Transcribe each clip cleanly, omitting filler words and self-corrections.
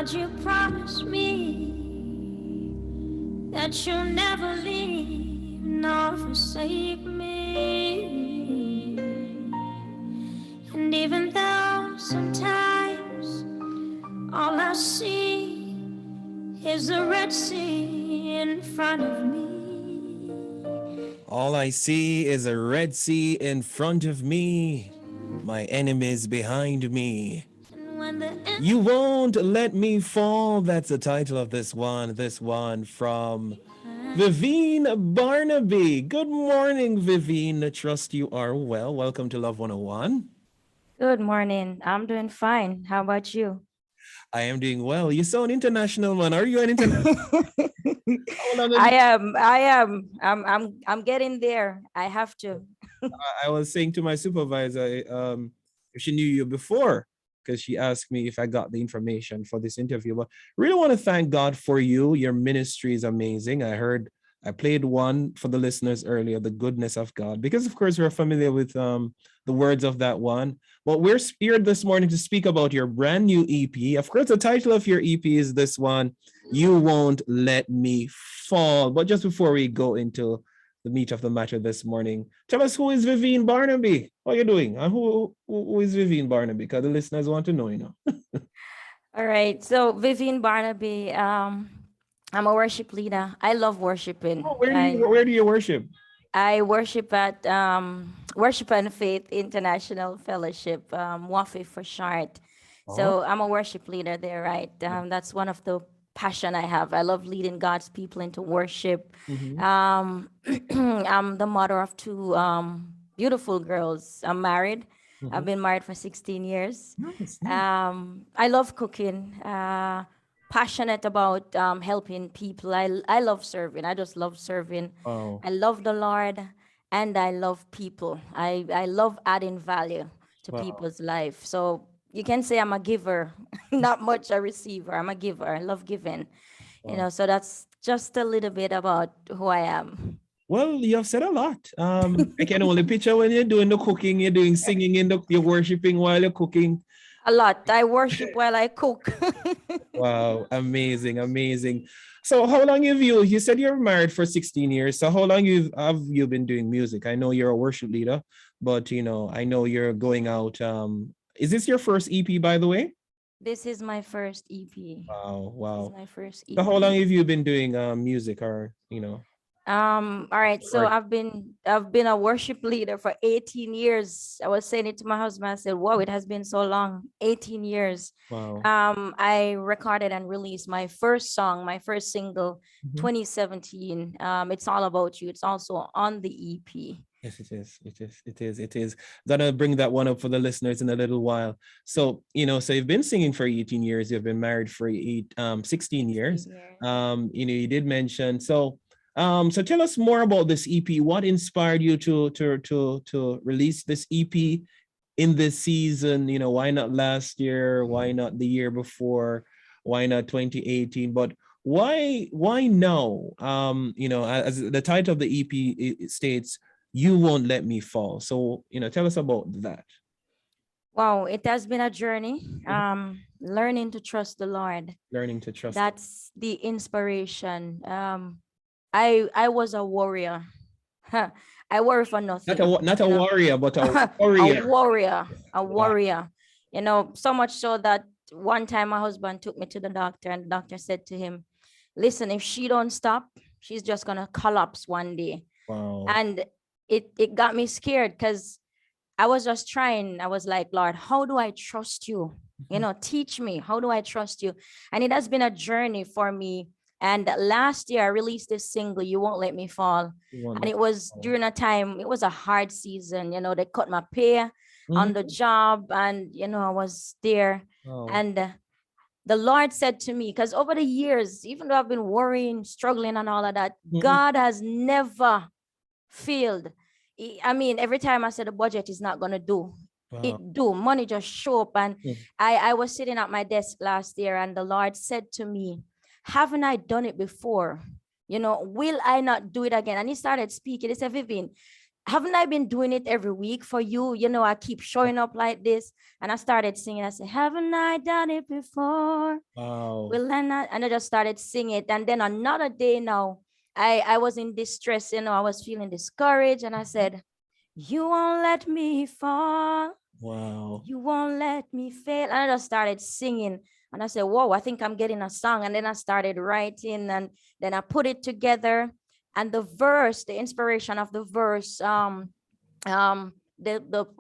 God, you promised me that you'll never leave nor forsake me. And even though sometimes all I see is the Red Sea in front of me. All I see is a Red Sea in front of me, my enemies behind me. You won't let me fall. That's the title of this one. This one from Vivine Barnaby. Good morning, Vivine. Trust you are well. Welcome to Love 101. Good morning. I'm doing fine. How about you? I am doing well. You sound international, man. Are you an international? I'm getting there. I have to. I was saying to my supervisor, if she knew you before, because she asked me if I got the information for this interview. But really want to thank God for you. Your ministry is amazing. I played one for the listeners earlier, The Goodness of God, because of course we're familiar with the words of that one. But we're here this morning to speak about your brand new EP. Of course, the title of your EP is this one, You Won't Let Me Fall. But just before we go into the meat of the matter this morning, tell us, who is Vivine Barnaby? What are you doing? And who is Vivine Barnaby? Because the listeners want to know, you know. All right. So Vivian Barnaby, I'm a worship leader. I love worshiping. Oh, where do you worship? I worship at Worship and Faith International Fellowship, WAFI for short. So I'm a worship leader there, right? That's one of the passion I have. I love leading God's people into worship. I'm the mother of two beautiful girls. I'm married. I've been married for 16 years. Nice. I love cooking. Passionate about helping people. I love serving. I just love serving. Oh, I love the Lord and I love people. I love adding value to wow. people's life. So you can say I'm a giver, not much a receiver. I'm a giver. I love giving. You know, so that's just a little bit about who I am. Well, you have said a lot. I can only picture when you're doing the cooking, you're doing singing you're worshiping while you're cooking. A lot. I worship while I cook. Wow, amazing, amazing. So how long have you said you're married for 16 years. So how long have you been doing music? I know you're a worship leader, but you know, I know you're going out. Is this your first EP, by the way? This is my first EP. Wow, This is wow. my first So how long EP. have you been doing music, or you know? All right. So Or, I've been a worship leader for 18 years. I was saying it to my husband. I said, "Wow, it has been so long, 18 years." wow. I recorded and released my first song, my first single, Mhm. 2017. It's All About You. It's also on the EP. Yes, it is. It is. It is. It is. Gonna bring that one up for the listeners in a little while. So, you know, so you've been singing for 18 years. You've been married for 16 years. 16 years. You know, you did mention. So tell us more about this EP. What inspired you to release this EP in this season? You know, why not last year? Why not the year before? Why not 2018? But why now? You know, as the title of the EP it states, You Won't Let Me Fall. So, you know, tell us about that. Wow, it has been a journey. Learning to trust the Lord. Learning to trust. That's the inspiration. I was a warrior. I worry for nothing. Not a You know, warrior, but a a warrior. warrior, a Wow. warrior. You know, so much so that one time my husband took me to the doctor, and the doctor said to him, "Listen, if she don't stop, she's just gonna collapse one day." Wow. And it got me scared because I was just trying. I was like, "Lord, how do I trust you? You know, teach me. How do I trust you?" And it has been a journey for me. And last year I released this single, You Won't Let Me Fall. You won't And let it was fall. during a time, it was a hard season. You know, they cut my pay on the job, and you know, I was there. Oh. And the Lord said to me, because over the years, even though I've been worrying, struggling, and all of that, God has never failed. I mean, every time I said the budget is not gonna do, Wow. it do. Money just show up. And I was sitting at my desk last year, and the Lord said to me, haven't I done it before? You know, will I not do it again? And he started speaking. He said, Vivian, haven't I been doing it every week for you? You know, I keep showing up like this. And I started singing. I said, haven't I done it before? Wow. Will I not? And I just started singing it. And then another day now, I was in distress, you know, I was feeling discouraged. And I said, you won't let me fall. Wow. You won't let me fail. And I just started singing. And I said, whoa, I think I'm getting a song. And then I started writing, and then I put it together. And the verse, the inspiration of the verse, the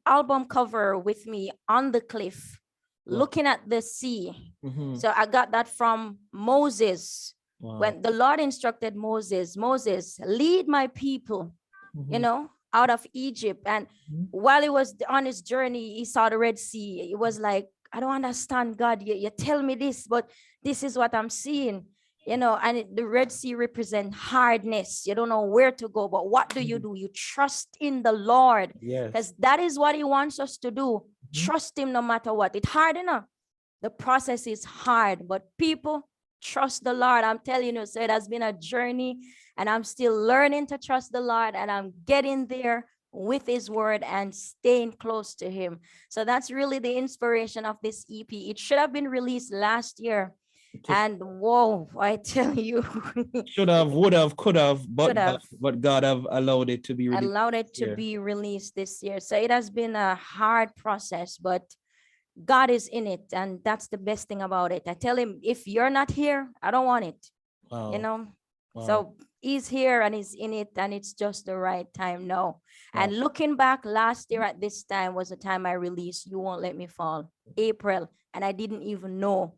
album cover with me on the cliff, Wow. looking at the sea. Mhm. So I got that from Moses. Wow. When the Lord instructed Moses, lead my people, you Mhm. know, out of Egypt. And Mhm. while he was on his journey, he saw the Red Sea. It was like, I don't understand, God. You tell me this, but this is what I'm seeing, you know. And the Red Sea represent hardness. You don't know where to go, but what do? You trust in the Lord, Yes. because that is what he wants us to do. Trust him no matter what. It's hard enough. The process is hard, but people, trust the Lord. I'm telling you, so it has been a journey, and I'm still learning to trust the Lord, and I'm getting there with his word and staying close to him. So that's really the inspiration of this EP. It should have been released last year. And whoa, I tell you, Should have, would have, could have, Could have. but God have allowed it to be released. allowed it to year. be released this year. So it has been a hard process, but God is in it. And that's the best thing about it. I tell him, if you're not here, I don't want it, Wow. you know? Wow. So he's here and he's in it, and it's just the right time now. Wow. And looking back, last year at this time was the time I released You Won't Let Me Fall, April. And I didn't even know.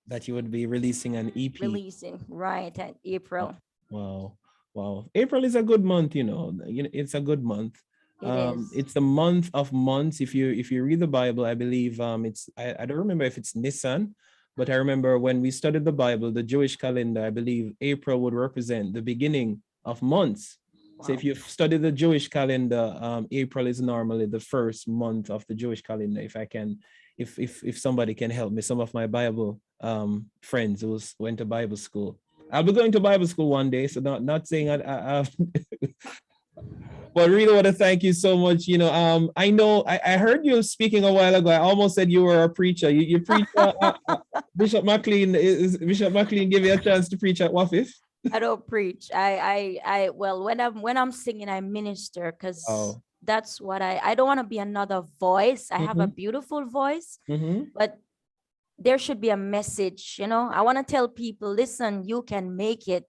That you would be releasing an EP. Releasing, right, at April. Wow. Wow. April is a good month, you know. It's a good month. It is. It's the month of months. If you read the Bible, I believe it's I don't remember if it's Nisan, but I remember when we studied the Bible, the Jewish calendar, I believe April would represent the beginning of months. So if you've studied the Jewish calendar, April is normally the first month of the Jewish calendar. If somebody can help me, some of my Bible friends who went to Bible school. I'll be going to Bible school one day, so not saying I but really want to thank you so much. You know, I know I heard you speaking a while ago. I almost said you were a preacher. You preach. Bishop McLean Bishop McLean give you a chance to preach at Wafif? I don't preach. Well, when I'm singing, I minister, because that's what I don't want to be another voice. I have a beautiful voice, but there should be a message, you know. I want to tell people, listen, you can make it.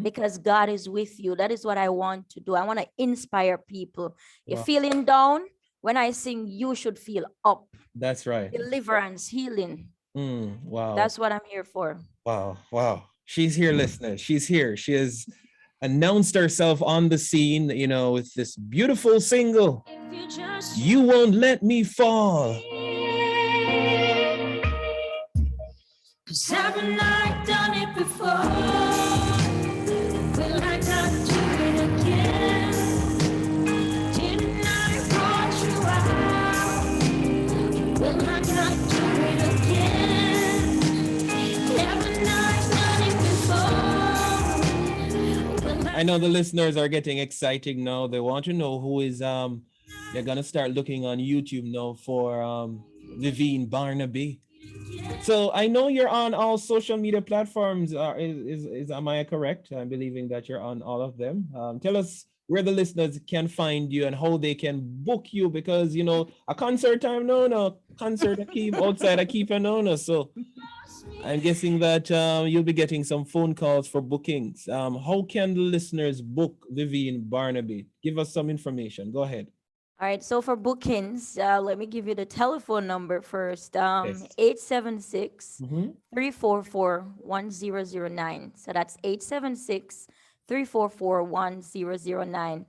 Because God is with you. That is what I want to do. I want to inspire people. You're feeling down, when I sing, you should feel up. That's right. Deliverance, healing. Wow. That's what I'm here for. Wow. Wow. She's here, listeners. She's here. She has announced herself on the scene, you know, with this beautiful single, You Won't Let Me Fall. 'Cause haven't I done it before? Will I not do it again? Didn't I brought you out? Will I not do it again? Haven't I done it before? I know the listeners are getting excited now. They want to know who is they're gonna start looking on YouTube now for Vivian Barnaby. So I know you're on all social media platforms. Am I correct? I'm believing that you're on all of them. Tell us where the listeners can find you and how they can book you, because you know a concert time no concert I keep outside I keep an owner. So I'm guessing that you'll be getting some phone calls for bookings. How can the listeners book Vivian Barnaby? Give us some information. Go ahead. All right, so for bookings, let me give you the telephone number first. Yes. 876-344-1009. So that's 876-344-1009.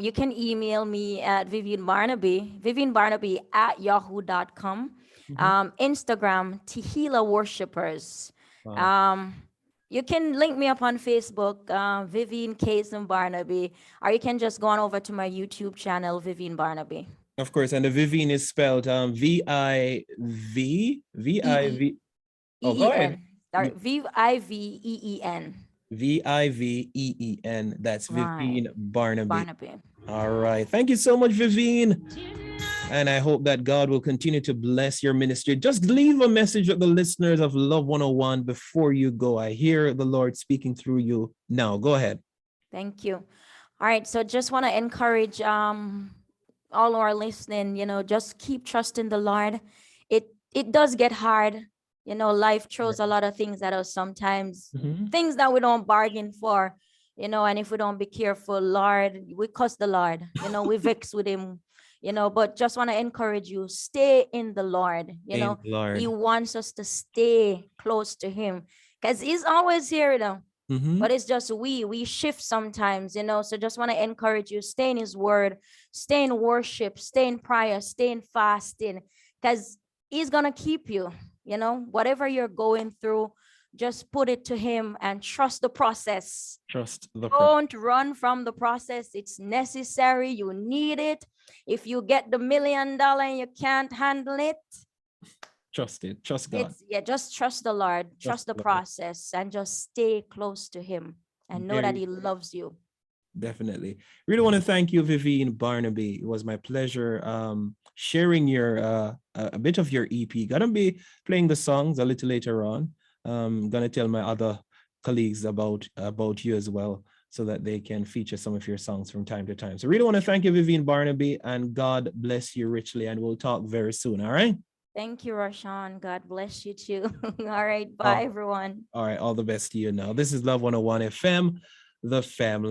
You can email me at Vivian Barnaby at yahoo.com. Instagram, Tehillah Worshippers. Wow. You can link me up on Facebook, Vivian Kaysen Barnaby, or you can just go on over to my YouTube channel, Vivian Barnaby. Of course, and the Vivian is spelled V-I-V. Oh, go ahead. V-I-V-E-E-N. Viveen. That's Right. Viveen Barnaby. Barnaby. All right. Thank you so much, Viveen. And I hope that God will continue to bless your ministry. Just leave a message with the listeners of Love 101 before you go. I hear the Lord speaking through you now. Go ahead. Thank you. All right. So just want to encourage all who are listening, just keep trusting the Lord. It does get hard. Life throws a lot of things at us sometimes, Mhm. things that we don't bargain for, and if we don't be careful, Lord, we cuss the Lord, we vex with him, but just want to encourage you, stay in the Lord, Thank you, Lord. he wants us to stay close to him because he's always here, Mhm. but it's just we shift sometimes, so just want to encourage you, stay in his word, stay in worship, stay in prayer, stay in fasting, because he's gonna keep you, whatever you're going through, just put it to him and trust the process. Trust the process. Don't run from the process. It's necessary. You need it. If you get the $1 million and you can't handle it, Trust it. Trust God. just trust the Lord, trust the the Lord. process, and just stay close to him and know that Very he loves you. Definitely. Really want to thank you, Viveen Barnaby. It was my pleasure sharing your a bit of your EP. Gonna be playing the songs a little later on. Gonna tell my other colleagues about you as well, so that they can feature some of your songs from time to time. So really want to thank you, Viveen Barnaby, and God bless you richly. And we'll talk very soon. All right. Thank you, Roshan. God bless you too. All right. Bye, everyone. All right. All the best to you now. This is Love 101 FM, the family.